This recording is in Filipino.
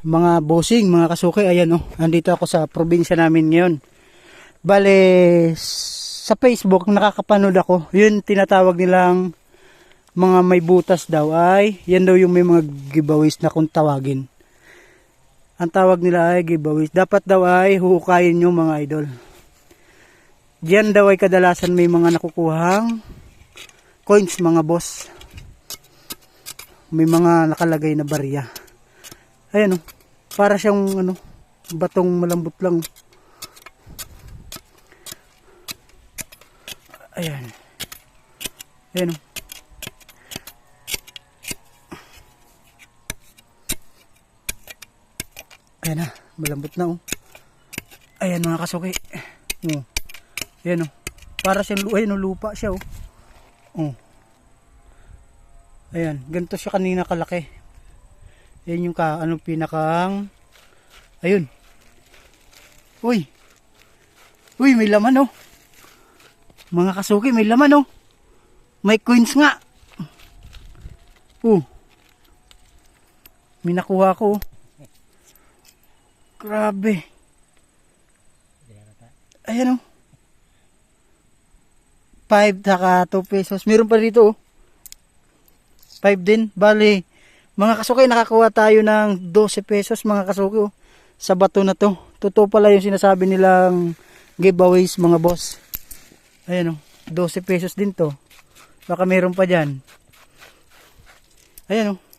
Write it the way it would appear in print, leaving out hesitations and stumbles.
Mga bossing, mga kasuki, ayan oh. Andito ako sa probinsya namin ngayon. Bale, sa Facebook nakakapanood ako. Yun tinatawag nilang mga may butas daw ay, yan daw yung may mga giveaways na kung tawagin. Ang tawag nila ay giveaways. Dapat daw ay huhukayin nyo mga idol. Diyan daw ay kadalasan may mga nakukuhang coins mga boss. May mga nakalagay na barya. Ayan oh. Para siyang ano, batong malambot lang. Ayan. Ayan oh. Ayan na, malambot na oh. Ayan mga kasuki. Oh. Ayan oh. Para siyang ayan, oh, lupa siya oh. Oh. Ayan, ganito siya kanina kalaki. Ayan yung ano pinakang ayun. Uy. Uy, may laman oh. Mga kasuki, may laman oh. May coins nga. May nakuha ko oh. Grabe. Ayan oh. 5 saka 2 pesos. Meron pa dito oh. 5 din. Bali, mga kasuki, nakakuha tayo ng 12 pesos mga kasuki oh, sa bato na to. Totoo pala yung sinasabi nilang giveaways mga boss. Ayan oh, 12 pesos din to. Baka meron pa dyan. Ayan oh.